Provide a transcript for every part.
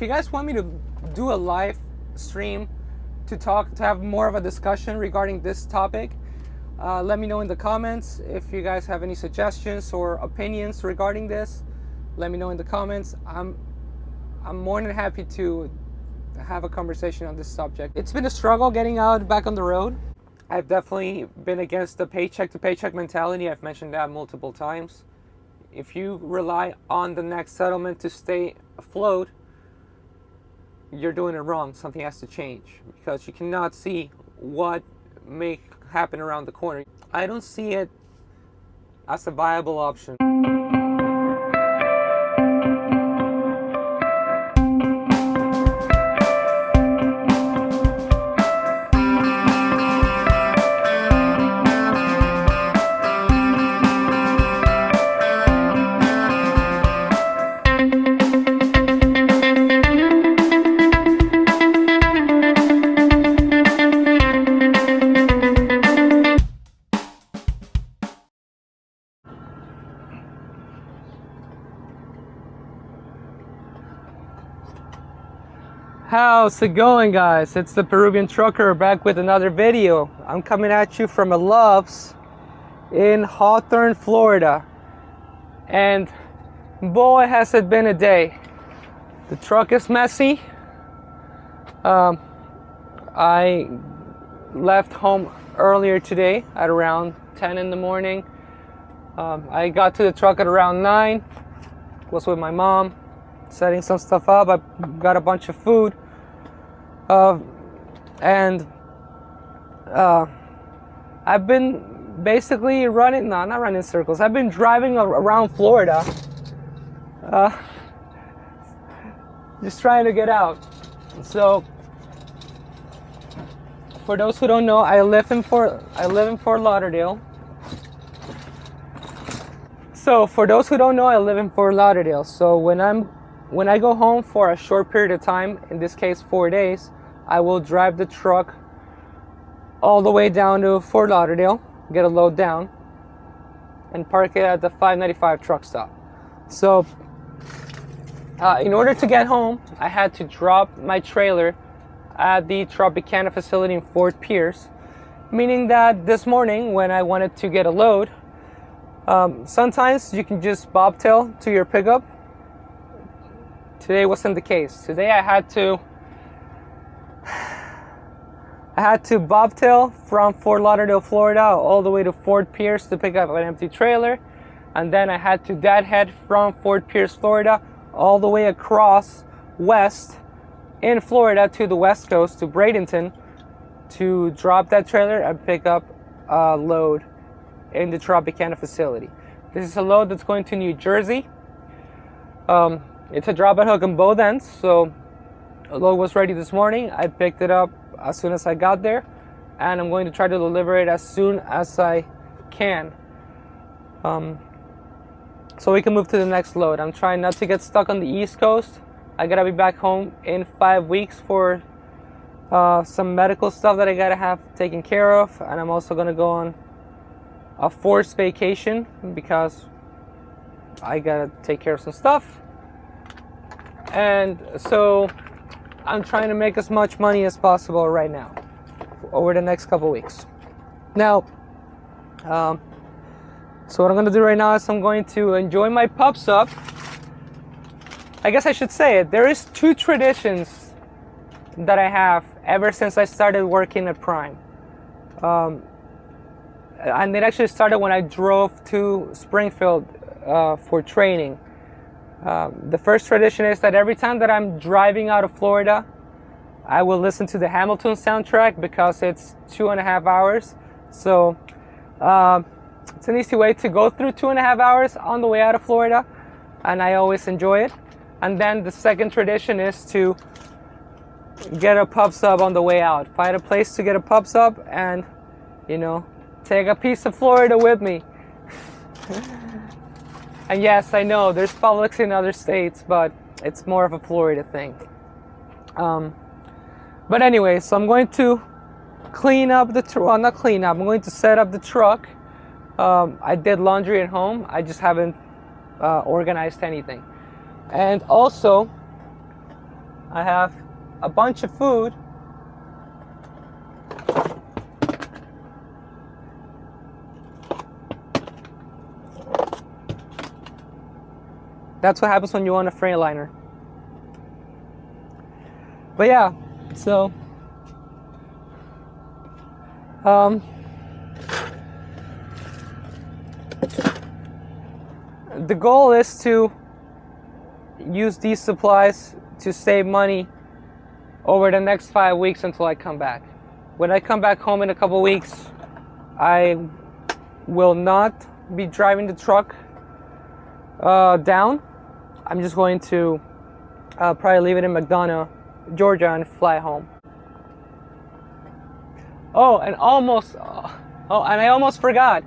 you guys want me to do a live stream to have more of a discussion regarding this topic, let me know in the comments. If you guys have any suggestions or opinions regarding this, let me know in the comments. I'm more than happy to have a conversation on this subject. It's been a struggle getting out back on the road. I've definitely been against the paycheck to paycheck mentality. I've mentioned that multiple times. If you rely on the next settlement to stay afloat, you're doing it wrong. Something has to change because you cannot see what may happen around the corner. I don't see it as a viable option. How's it going, guys? It's the Peruvian trucker back with another video. I'm coming at you from a Love's in Hawthorne, Florida. And boy, has it been a day. The truck is messy. I left home earlier today at around 10 in the morning. I got to the truck at around 9. Was with my mom, setting some stuff up. I got a bunch of food. I've been basically not running circles. I've been driving around Florida, just trying to get out. So, for those who don't know, I live in Fort Lauderdale. So, when I go home for a short period of time, in this case 4 days, I will drive the truck all the way down to Fort Lauderdale, get a load down, and park it at the 595 truck stop. So, in order to get home, I had to drop my trailer at the Tropicana facility in Fort Pierce, meaning that this morning when I wanted to get a load, sometimes you can just bobtail to your pickup. Today wasn't the case. Today I had to bobtail from Fort Lauderdale, Florida, all the way to Fort Pierce to pick up an empty trailer, and then I had to deadhead from Fort Pierce, Florida, all the way across west in Florida to the west coast to Bradenton to drop that trailer and pick up a load in the Tropicana facility. This is a load that's going to New Jersey. It's a drop and hook on both ends, so the load was ready this morning. I picked it up as soon as I got there, and I'm going to try to deliver it as soon as I can, so we can move to the next load. I'm trying not to get stuck on the East Coast. I gotta be back home in 5 weeks for some medical stuff that I gotta have taken care of, and I'm also gonna go on a forced vacation because I gotta take care of some stuff. And so I'm trying to make as much money as possible right now over the next couple weeks. Now, so what I'm going to do right now is I'm going to enjoy my pub sub. I guess I should say it. There is 2 traditions that I have ever since I started working at Prime. And it actually started when I drove to Springfield for training. The first tradition is that every time that I'm driving out of Florida, I will listen to the Hamilton soundtrack because it's 2.5 hours. So it's an easy way to go through 2.5 hours on the way out of Florida, and I always enjoy it. And then the second tradition is to get a pub sub on the way out. Find a place to get a pub sub and, take a piece of Florida with me. And yes, I know there's Publix in other states, but it's more of a Florida thing. But anyway, so I'm going to clean up the truck. Well, not clean up. I'm going to set up the truck. I did laundry at home. I just haven't organized anything. And also, I have a bunch of food. That's what happens when you own a Freightliner. But yeah, so the goal is to use these supplies to save money over the next 5 weeks until I come back. When I come back home in a couple weeks, I will not be driving the truck down. I'm just going to probably leave it in McDonough, Georgia, and fly home. And I almost forgot.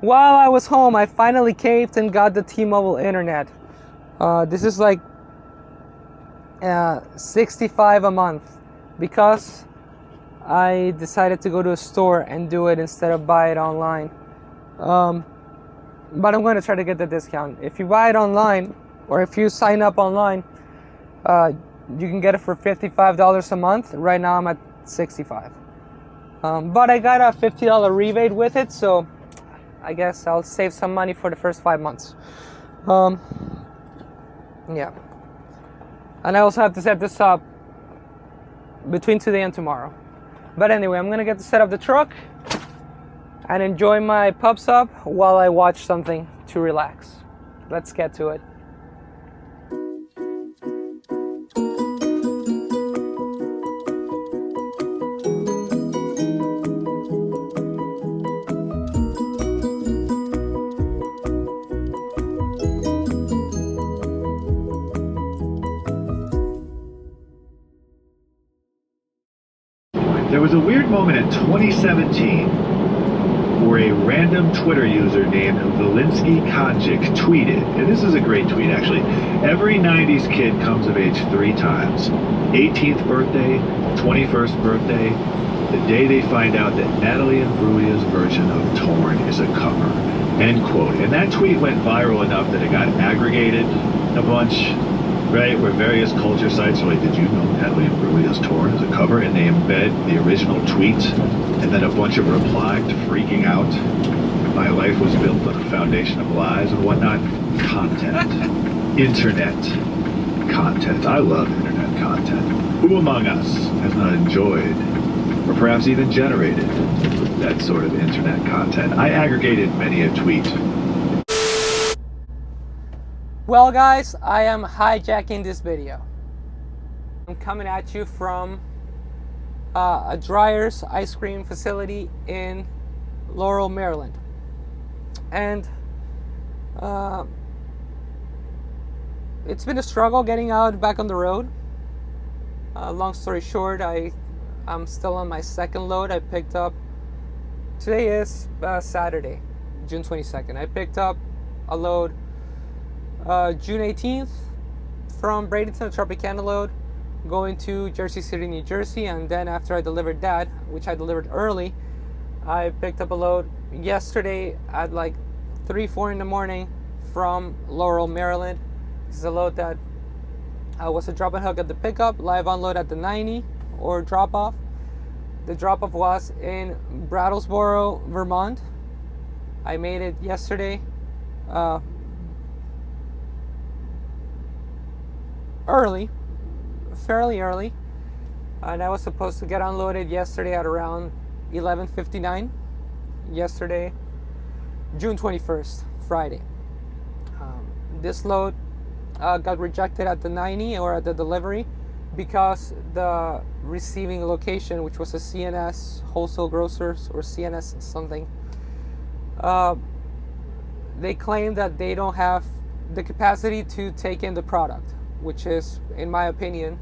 While I was home, I finally caved and got the T-Mobile internet. This is like $65 a month because I decided to go to a store and do it instead of buy it online. But I'm going to try to get the discount. If you buy it online, or if you sign up online, you can get it for $55 a month. Right now I'm at $65. But I got a $50 rebate with it, so I guess I'll save some money for the first 5 months. Yeah. And I also have to set this up between today and tomorrow. But anyway, I'm gonna get to set up the truck and enjoy my pub sub while I watch something to relax. Let's get to it. There was a weird moment in 2017 where a random Twitter user named Valinsky Konjic tweeted, and this is a great tweet actually, every 90s kid comes of age 3 times. 18th birthday, 21st birthday, the day they find out that Natalie Imbruglia's version of Torn is a cover. End quote. And that tweet went viral enough that it got aggregated a bunch. Right, where various culture sites are like, did you know Natalie Imbruglia's Torn is a cover? And they embed the original tweet, and then a bunch of replied freaking out. My life was built on a foundation of lies and whatnot. Content. Internet content. I love internet content. Who among us has not enjoyed, or perhaps even generated, that sort of internet content? I aggregated many a tweet. Well guys, I am hijacking this video. I'm coming at you from a Dryer's ice cream facility in Laurel, Maryland. And it's been a struggle getting out back on the road. Long story short, I'm still on my second load. I picked up, today is Saturday, June 22nd. I picked up a load June 18th from Bradenton, a Tropicana load, going to Jersey City, New Jersey, and then after I delivered that, which I delivered early, I picked up a load yesterday at like 3-4 in the morning from Laurel, Maryland. This is a load that was a drop and hook at the pickup, live unload at the 90 or drop off. The drop off was in Brattlesboro, Vermont. I made it yesterday. Fairly early, and I was supposed to get unloaded yesterday at around 11:59. Yesterday, June 21st, Friday. This load got rejected at the 90 or at the delivery because the receiving location, which was a CNS wholesale grocers or CNS something, they claim that they don't have the capacity to take in the product, which is, in my opinion,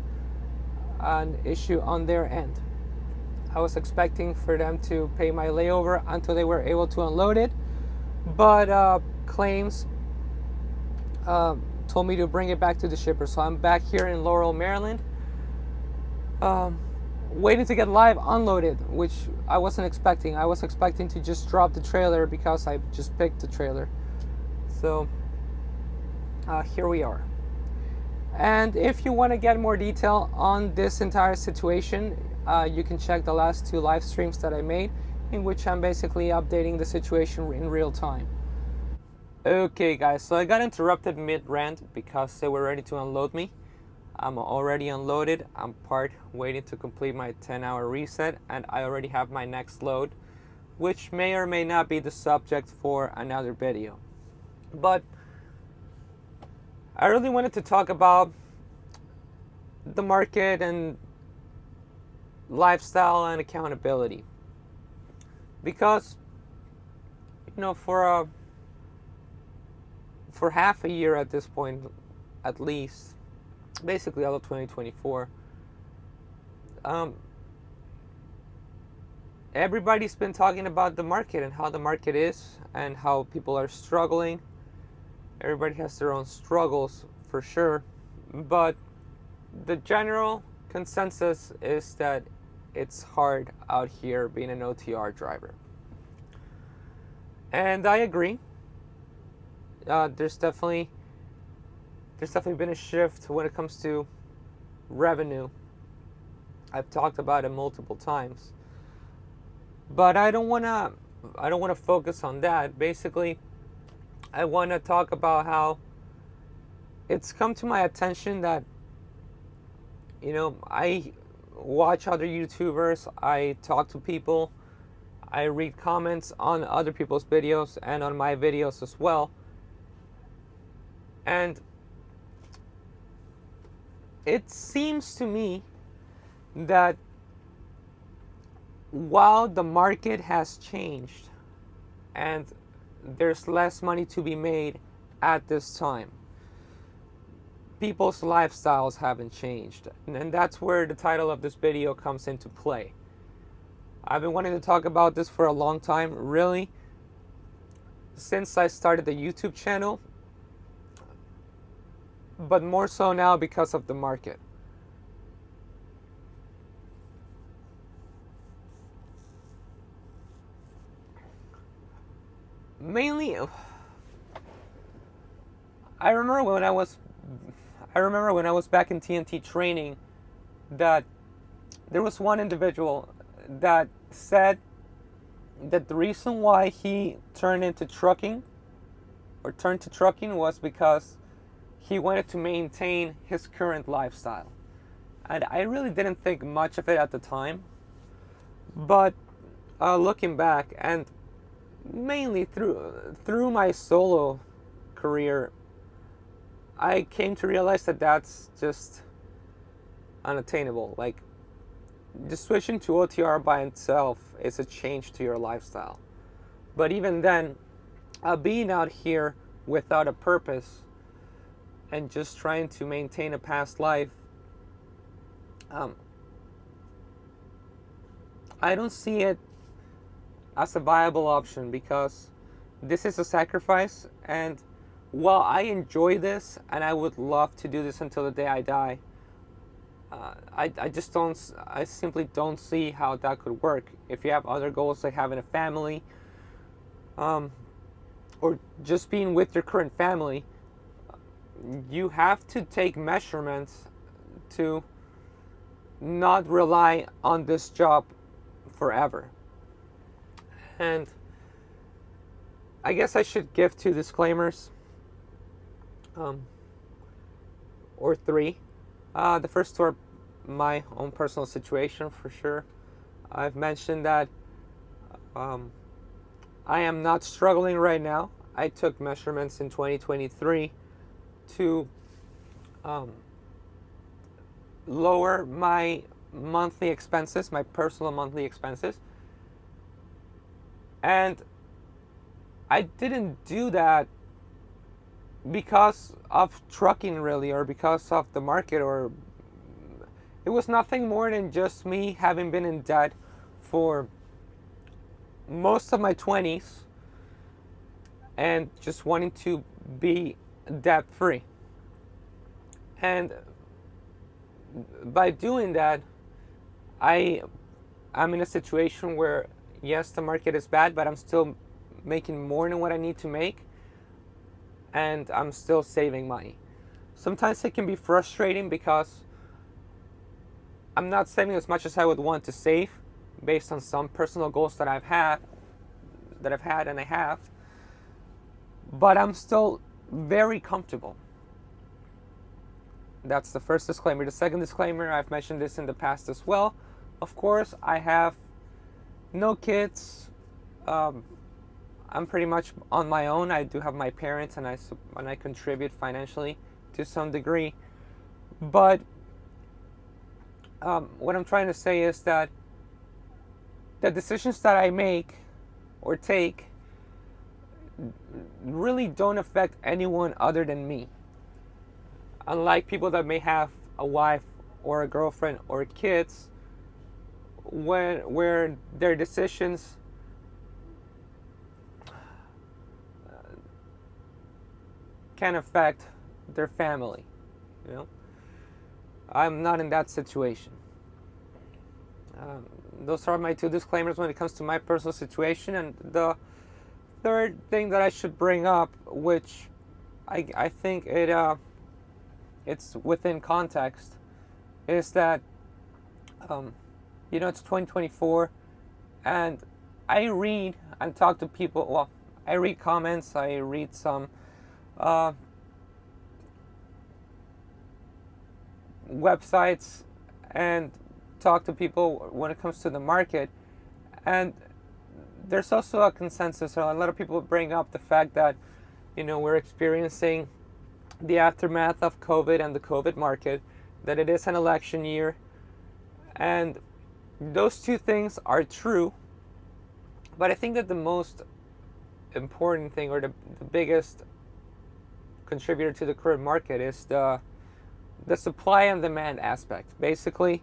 an issue on their end. I was expecting for them to pay my layover until they were able to unload it, but claims told me to bring it back to the shipper. So I'm back here in Laurel, Maryland, waiting to get live unloaded, which I wasn't expecting. I was expecting to just drop the trailer because I just picked the trailer. So here we are. And if you want to get more detail on this entire situation, you can check the last 2 live streams that I made, in which I'm basically updating the situation in real time. Okay guys, so I got interrupted mid-rant because they were ready to unload me. I'm already unloaded. I'm waiting to complete my 10-hour reset, and I already have my next load, which may or may not be the subject for another video. But I really wanted to talk about the market and lifestyle and accountability, because for half a year at this point, at least, basically all of 2024, everybody's been talking about the market and how the market is and how people are struggling. Everybody has their own struggles for sure, but the general consensus is that it's hard out here being an OTR driver. And I agree. There's definitely been a shift when it comes to revenue. I've talked about it multiple times, but I don't want to focus on that. Basically, I want to talk about how it's come to my attention that I watch other YouTubers, I talk to people, I read comments on other people's videos and on my videos as well. And it seems to me that while the market has changed and there's less money to be made at this time, people's lifestyles haven't changed. And that's where the title of this video comes into play. I've been wanting to talk about this for a long time, really, since I started the YouTube channel, but more so now because of the market. Mainly, I remember when I was back in TNT training that there was one individual that said that the reason why he turned to trucking was because he wanted to maintain his current lifestyle. And I really didn't think much of it at the time, but looking back, and mainly through my solo career, I came to realize that that's just unattainable. Like, just switching to OTR by itself is a change to your lifestyle. But even then, being out here without a purpose and just trying to maintain a past life, I don't see it as a viable option, because this is a sacrifice, and while I enjoy this and I would love to do this until the day I die, I simply don't see how that could work. If you have other goals like having a family, or just being with your current family, you have to take measurements to not rely on this job forever. And I guess I should give 2 disclaimers, or 3. The first 2 are my own personal situation, for sure. I've mentioned that I am not struggling right now. I took measurements in 2023 to lower my monthly expenses, my personal monthly expenses. And I didn't do that because of trucking, really, or because of the market, or it was nothing more than just me having been in debt for most of my 20s and just wanting to be debt free. And by doing that, I'm in a situation where, yes, the market is bad, but I'm still making more than what I need to make, and I'm still saving money. Sometimes it can be frustrating because I'm not saving as much as I would want to save based on some personal goals that I've had and I have, but I'm still very comfortable. That's the first disclaimer. The second disclaimer, I've mentioned this in the past as well. Of course, I have no kids. I'm pretty much on my own. I do have my parents, and I contribute financially to some degree. But what I'm trying to say is that the decisions that I make or take really don't affect anyone other than me. Unlike people that may have a wife or a girlfriend or kids, where their decisions can affect their family. I'm not in that situation. Those are my two disclaimers when it comes to my personal situation. And the third thing that I should bring up, which I think it's within context, is that it's 2024, and I read and talk to people. Well, I read comments, I read some websites, and talk to people when it comes to the market. And there's also a consensus. A lot of people bring up the fact that we're experiencing the aftermath of COVID and the COVID market, that it is an election year, and those two things are true. But I think that the most important thing, or the biggest contributor to the current market, is the supply and demand aspect. Basically,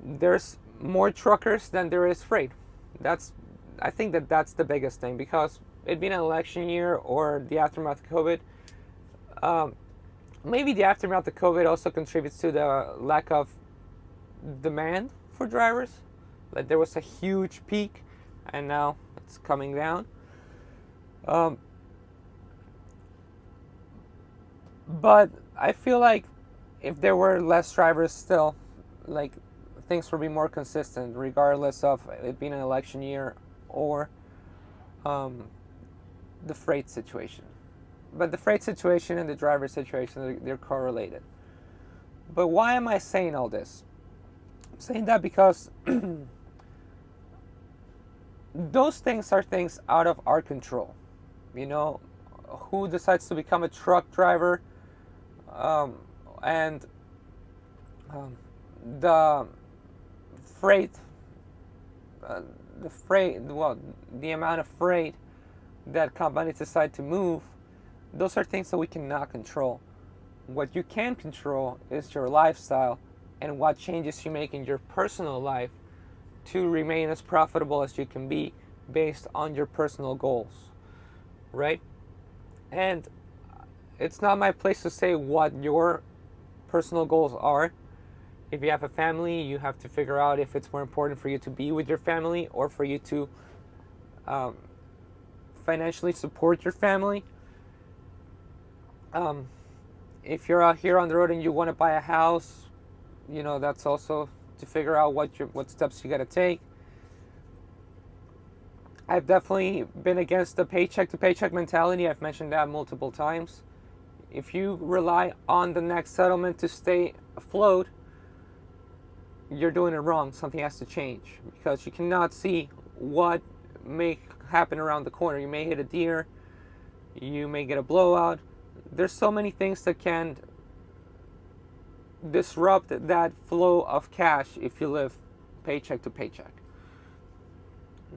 there's more truckers than there is freight. I think that that's the biggest thing, because it being an election year or the aftermath of COVID, maybe the aftermath of COVID also contributes to the lack of demand for drivers. Like, there was a huge peak and now it's coming down. But I feel like if there were less drivers still, like, things would be more consistent regardless of it being an election year or the freight situation. But the freight situation and the driver situation, they're correlated. But why am I saying all this? I'm saying that because those things are things out of our control. Who decides to become a truck driver, and the amount of freight that companies decide to move, those are things that we cannot control. What you can control is your lifestyle and what changes you make in your personal life to remain as profitable as you can be based on your personal goals, right? And it's not my place to say what your personal goals are. If you have a family, you have to figure out if it's more important for you to be with your family or for you to financially support your family. If you're out here on the road and you want to buy a house, that's also to figure out what steps you got to take. I've definitely been against the paycheck to paycheck mentality. I've mentioned that multiple times. If you rely on the next settlement to stay afloat, you're doing it wrong. Something has to change, because you cannot see what may happen around the corner. You may hit a deer, you may get a blowout. There's so many things that can disrupt that flow of cash if you live paycheck to paycheck.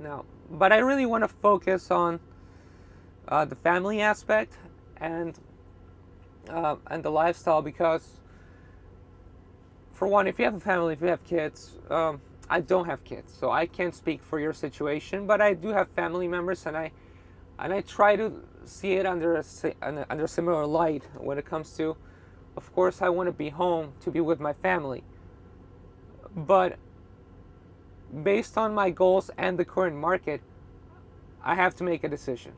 Now, but I really want to focus on the family aspect and the lifestyle, because, for one, if you have a family, if you have kids, I don't have kids, so I can't speak for your situation, but I do have family members, and I try to see it under a similar light when it comes to, of course, I want to be home to be with my family, but based on my goals and the current market, I have to make a decision,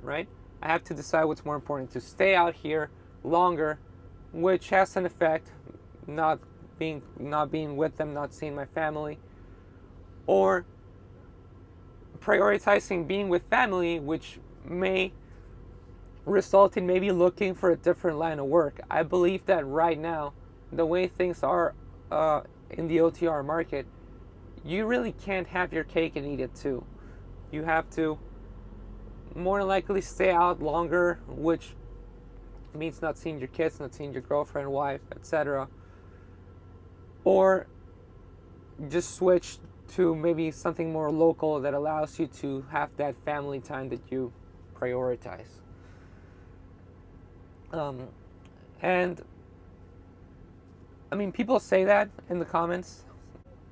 right? I have to decide what's more important: to stay out here longer, which has an effect, not being with them, not seeing my family, or prioritizing being with family, which may result in maybe looking for a different line of work. I believe that right now, the way things are in the OTR market, you really can't have your cake and eat it too. You have to more likely stay out longer, which means not seeing your kids, not seeing your girlfriend, wife, etc. Or just switch to maybe something more local that allows you to have that family time that you prioritize. And I mean, people say that in the comments,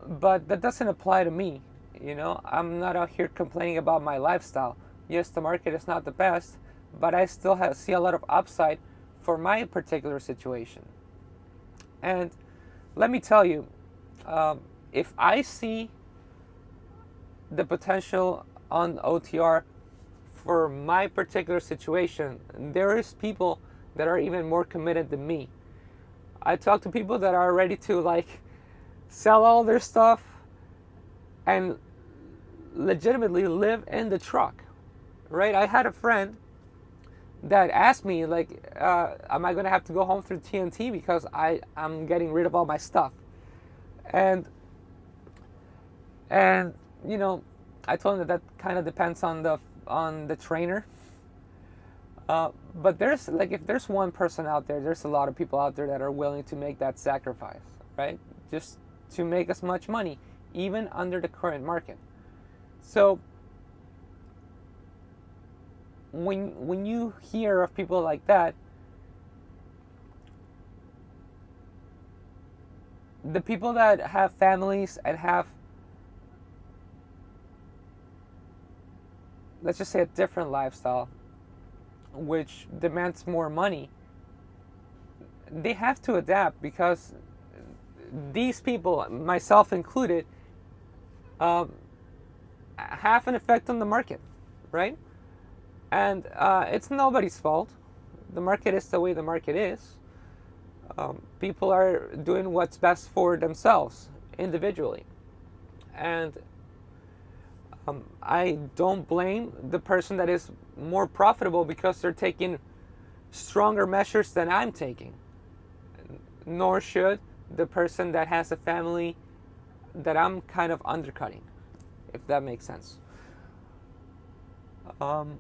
but that doesn't apply to me. You know, I'm not out here complaining about my lifestyle. Yes, the market is not the best, but I still see a lot of upside for my particular situation. And let me tell you, if I see the potential on OTR for my particular situation, there is people that are even more committed than me. I talk to people that are ready to like sell all their stuff and legitimately live in the truck, right? I had a friend that asked me like, am I gonna have to go home through TNT because I'm getting rid of all my stuff? And you know, I told him that kind of depends on the trainer. But there's like, if there's one person out there, there's a lot of people out there that are willing to make that sacrifice, right? Just to make as much money, even under the current market. So when you hear of people like that, the people that have families and have, let's just say, a different lifestyle, which demands more money, they have to adapt, because these people, myself included, have an effect on the market, right? And it's nobody's fault. The market is the way the market is. People are doing what's best for themselves individually. And I don't blame the person that is more profitable because they're taking stronger measures than I'm taking. Nor should the person that has a family that I'm kind of undercutting, if that makes sense. And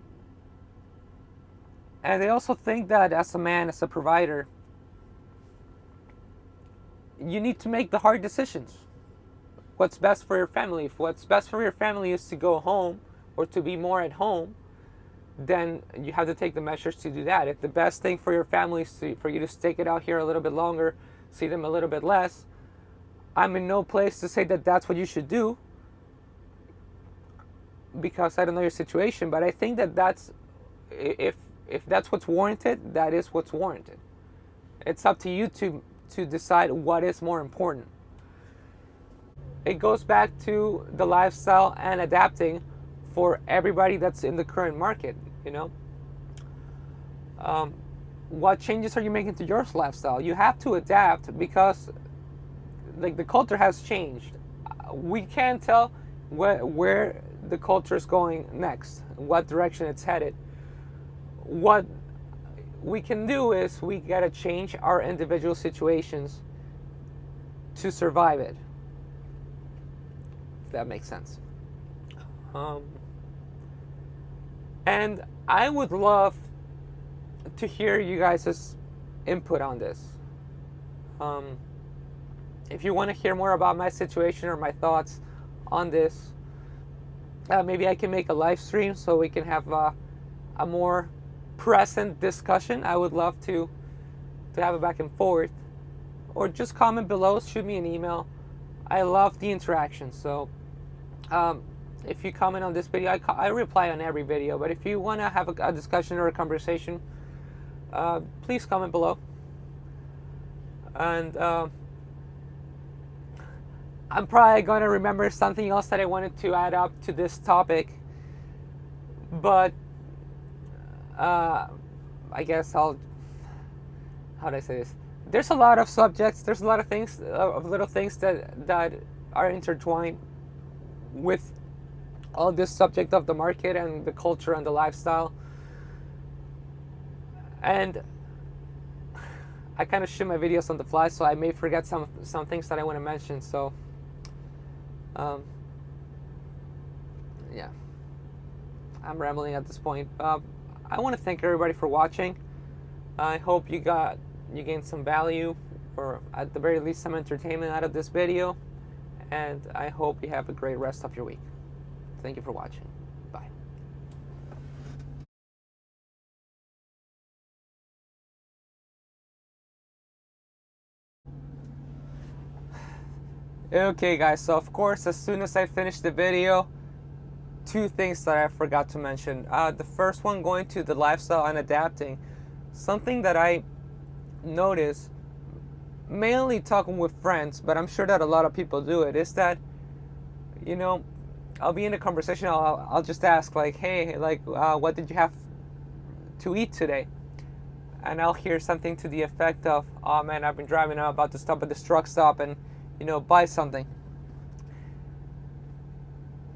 I also think that as a man, as a provider, you need to make the hard decisions. What's best for your family? If what's best for your family is to go home or to be more at home, then you have to take the measures to do that. If the best thing for your family is for you to stick it out here a little bit longer, see them a little bit less, I'm in no place to say that that's what you should do, because I don't know your situation. But I think that if that's what's warranted, that is what's warranted. It's up to you to decide what is more important. It goes back to the lifestyle and adapting for everybody that's in the current market, you know. What changes are you making to your lifestyle? You have to adapt, because like the culture has changed. We can't tell where the culture is going next, what direction it's headed. What we can do is we gotta change our individual situations to survive it, if that makes sense. And I would love to hear you guys' input on this. If you want to hear more about my situation or my thoughts on this, maybe I can make a live stream so we can have a more present discussion. I would love to have a back and forth, or just comment below, shoot me an email. I love the interaction. So if you comment on this video, I reply on every video, but if you want to have a discussion or a conversation, please comment below. And I'm probably going to remember something else that I wanted to add up to this topic, but I guess I'll how do I say this? There's a lot of subjects. There's a lot of things, of little things that are intertwined with all this subject of the market and the culture and the lifestyle. And I kind of shoot my videos on the fly, so I may forget some things that I want to mention. So, yeah, I'm rambling at this point. I want to thank everybody for watching. I hope you gained some value, or at the very least some entertainment out of this video. And I hope you have a great rest of your week. Thank you for watching. Bye. Okay guys, so of course, as soon as I finish the video, two things that I forgot to mention. The first one, going to the lifestyle and adapting. Something that I notice, mainly talking with friends, but I'm sure that a lot of people do it, is that, you know, I'll be in a conversation, I'll just ask like, hey, like, what did you have to eat today? And I'll hear something to the effect of, oh man, I've been driving, I'm about to stop at this truck stop and, you know, buy something.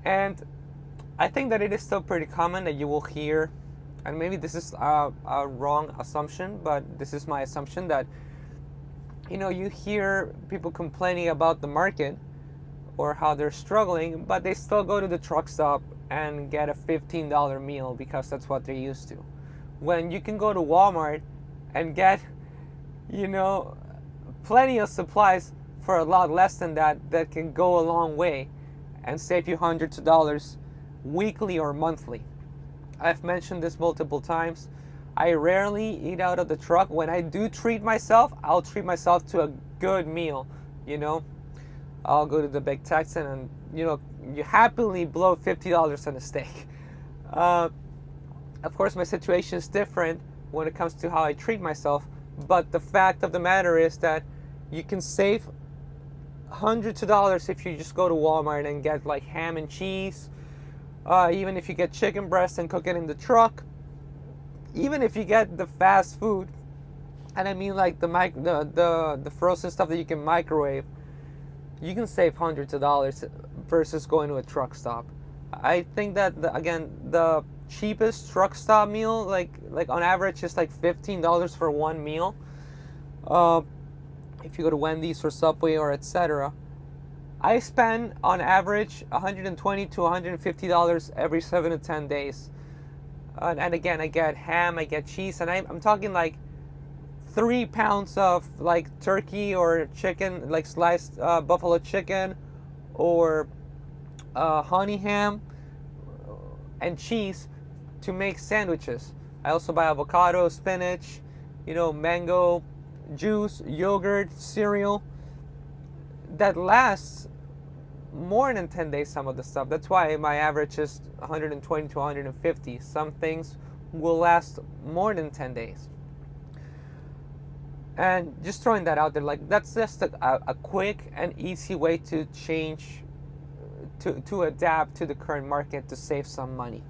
And I think that it is still pretty common that you will hear, and maybe this is a wrong assumption, but this is my assumption, that, you know, you hear people complaining about the market or how they're struggling, but they still go to the truck stop and get a $15 meal because that's what they're used to. When you can go to Walmart and get, you know, plenty of supplies for a lot less than that, that can go a long way and save you hundreds of dollars weekly or monthly. I've mentioned this multiple times. I rarely eat out of the truck. When I do treat myself, I'll treat myself to a good meal, you know. I'll go to the Big Texan and, you know, you happily blow $50 on a steak. Of course, my situation is different when it comes to how I treat myself, but the fact of the matter is that you can save hundreds of dollars if you just go to Walmart and get like ham and cheese, even if you get chicken breast and cook it in the truck, even if you get the fast food, and I mean like the frozen stuff that you can microwave, you can save hundreds of dollars versus going to a truck stop. I think that again, the cheapest truck stop meal, like on average, is like $15 for one meal. If you go to Wendy's or Subway or etc. I spend on average $120 to $150 every 7 to 10 days. And again, I get ham, I get cheese, and I'm talking like 3 pounds of like turkey or chicken, like sliced buffalo chicken, or honey ham and cheese to make sandwiches. I also buy avocado, spinach, you know, mango juice, yogurt, cereal. That lasts more than 10 days, some of the stuff. That's why my average is 120 to 150. Some things will last more than 10 days. And just throwing that out there, like, that's just a quick and easy way to change, to adapt to the current market, to save some money.